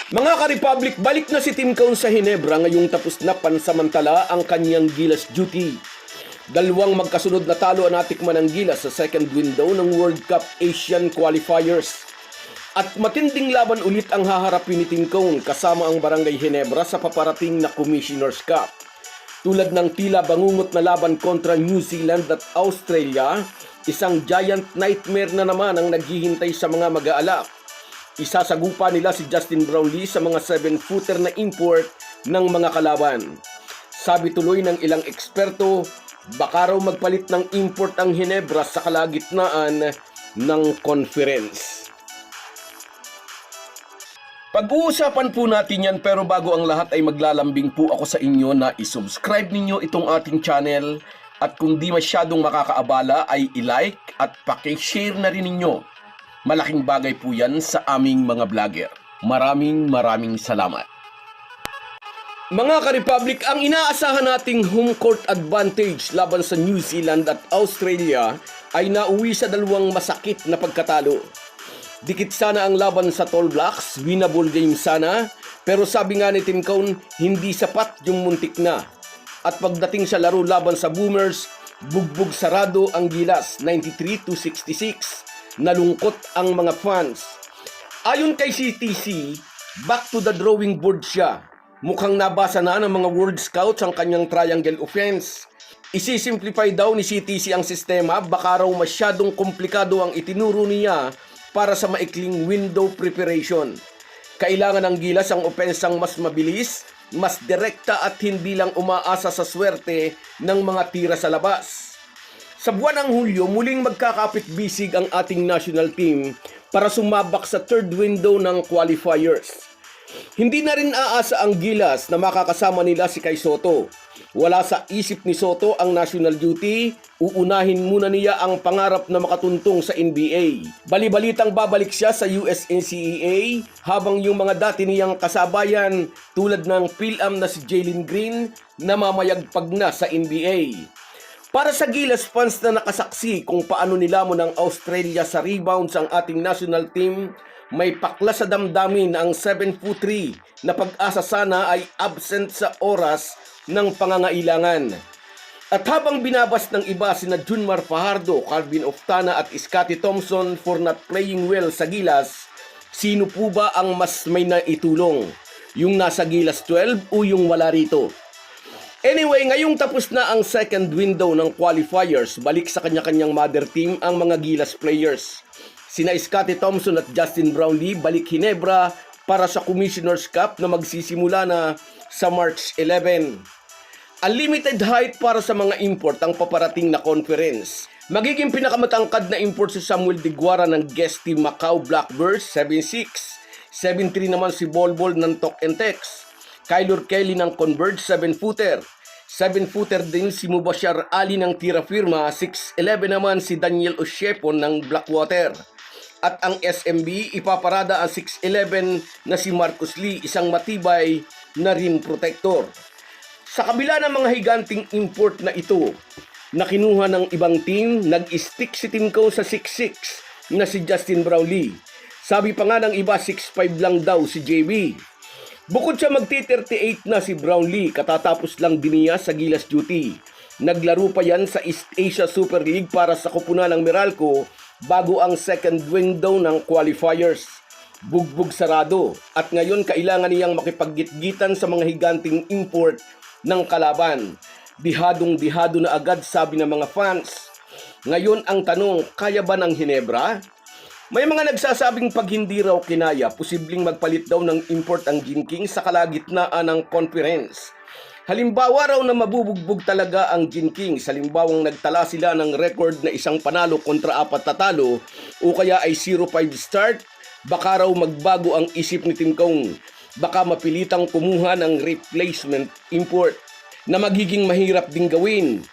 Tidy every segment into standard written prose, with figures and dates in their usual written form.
Mga ka-Republic, balik na si Tim Cone sa Hinebra ngayong tapos na pansamantala ang kanyang Gilas duty. Dalawang magkasunod na talo ang natikman ng Gilas sa second window ng World Cup Asian Qualifiers. At matinding laban ulit ang haharapin ni Tim Cone kasama ang Barangay Hinebra sa paparating na Commissioner's Cup. Tulad ng tila bangungot na laban kontra New Zealand at Australia, isang giant nightmare na naman ang naghihintay sa mga mag-aalak. Isasagupa nila si Justin Brownlee sa mga 7-footer na import ng mga kalaban. Sabi tuloy ng ilang eksperto, baka raw magpalit ng import ang Hinebra sa kalagitnaan ng conference. Pag-uusapan po natin yan, pero bago ang lahat ay maglalambing po ako sa inyo na isubscribe ninyo itong ating channel at kung di masyadong makakaabala ay i-like at paki-share na rin ninyo. Malaking bagay po yan sa aming mga vlogger. Maraming salamat. Mga ka-Republic, ang inaasahan nating home court advantage laban sa New Zealand at Australia ay nauwi sa dalawang masakit na pagkatalo. Dikit sana ang laban sa Tall Blacks, winnable game sana, pero sabi nga ni Tim Cone, hindi sapat yung muntik na. At pagdating sa laro laban sa Boomers, bugbog sarado ang Gilas, 93-66. Nalungkot ang mga fans. Ayon kay CTC, back to the drawing board siya. Mukhang nabasa na ng mga World Scouts ang kanyang triangle offense. Isisimplify daw ni CTC ang sistema, baka raw masyadong komplikado ang itinuro niya para sa maikling window preparation. Kailangan ng Gilas ang opensang mas mabilis, mas direkta at hindi lang umaasa sa swerte ng mga tira sa labas. Sa buwan ng Hulyo, muling magkakapit-bisig ang ating national team para sumabak sa third window ng qualifiers. Hindi na rin aasa ang Gilas na makakasama nila si Kai Sotto. Wala sa isip ni Sotto ang national duty, uunahin muna niya ang pangarap na makatuntong sa NBA. Bali-balitang babalik siya sa USNCAA habang yung mga dati niyang kasabayan tulad ng Phil-Am na si Jalen Green namamayagpag na sa NBA. Para sa Gilas fans na nakasaksi kung paano nilamon ng Australia sa rebounds ang ating national team, may pakla sa damdamin ang 7'3" na pag-asa sana ay absent sa oras ng pangangailangan. At habang binabas ng iba sina Junmar Fajardo, Calvin Oftana at Scottie Thompson for not playing well sa Gilas, sino po ba ang mas may naitulong? Yung nasa Gilas 12 o yung wala rito? Anyway, ngayong tapos na ang second window ng qualifiers, balik sa kanya-kanyang mother team ang mga Gilas players. Sina Scottie Thompson at Justin Brownlee balik Hinebra para sa Commissioner's Cup na magsisimula na sa March 11. Unlimited height para sa mga import ang paparating na conference. Magiging pinakamatangkad na import si Samuel Diguara ng guest team Macau Blackbirds, 7'6". 7'3" naman si Bolbol ng Tok and Tex. Kylor Kelly ng Converge, 7-footer. 7-footer din si Mubashir Ali ng Tira Firma, 6'11" naman si Daniel Oshepon ng Blackwater. At ang SMB, ipaparada ang 6'11" na si Marcus Lee, isang matibay na rim protector. Sa kabila ng mga higanting import na ito, na kinuha ng ibang team, nag-stick si Tim Cone sa 6'6" na si Justin Brownlee. Sabi pa nga ng iba, 6'5" lang daw si JB. Bukod sa magti-38 na si Brownlee, katatapos lang din niya sa Gilas duty. Naglaro pa yan sa East Asia Super League para sa kupunan ng Meralco bago ang second window ng qualifiers. Bugbog sarado at ngayon kailangan niyang makipaggitgitan sa mga higanting import ng kalaban. Dihadong-dihado na agad sabi ng mga fans. Ngayon ang tanong, kaya ba ng Hinebra? May mga nagsasabing pag hindi raw kinaya, posibleng magpalit daw ng import ang Ginking sa kalagitnaan ng conference. Halimbawa raw na mabubugbog talaga ang Ginking, salimbawang nagtala sila ng record na isang panalo kontra 4 na talo o kaya ay 0-5 start, baka raw magbago ang isip ni Tim Cone. Baka mapilitang kumuha ng replacement import na magiging mahirap ding gawin.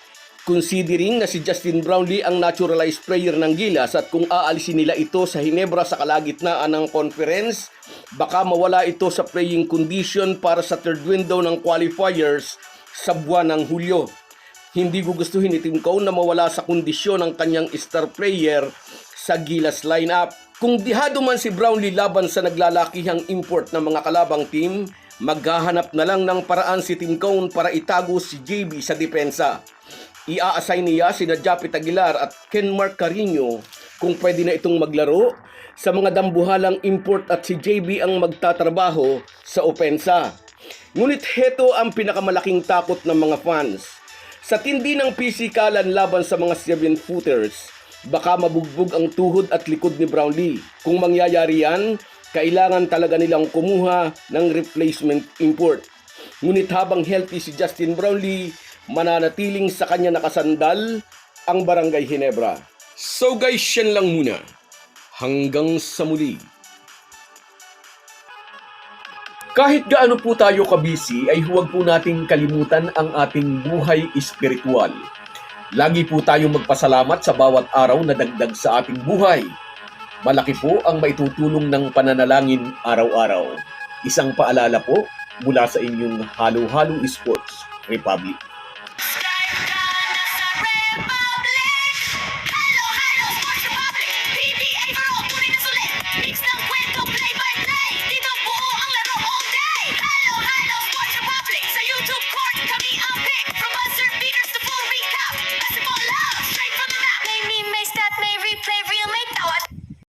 Considering na si Justin Brownlee ang naturalized player ng Gilas at kung aalisin nila ito sa Hinebra sa kalagitnaan ng conference, baka mawala ito sa playing condition para sa third window ng qualifiers sa buwan ng Hulyo. Hindi gugustuhin ni Tim Cone na mawala sa kondisyon ang kanyang star player sa Gilas lineup. Kung dihado man si Brownlee laban sa naglalakihang import ng mga kalabang team, maghahanap na lang ng paraan si Tim Cone para itago si JB sa depensa. Ia-assign niya sina Japit Aguilar at Kenmark Carino kung pwede na itong maglaro sa mga dambuhalang import at si JB ang magtatrabaho sa opensa. Ngunit heto ang pinakamalaking takot ng mga fans. Sa tindi ng pisikalan laban sa mga 7-footers, baka mabugbog ang tuhod at likod ni Brownlee. Kung mangyayari yan, kailangan talaga nilang kumuha ng replacement import. Ngunit habang healthy si Justin Brownlee, mananatiling sa kanya nakasandal ang Barangay Ginebra. So guys, yan lang muna. Hanggang sa muli. Kahit gaano po tayo kabisi, ay huwag po nating kalimutan ang ating buhay espiritual. Lagi po tayong magpasalamat sa bawat araw na dagdag sa ating buhay. Malaki po ang maitutulong ng pananalangin araw-araw. Isang paalala po mula sa inyong Halo Halo Sports Republic.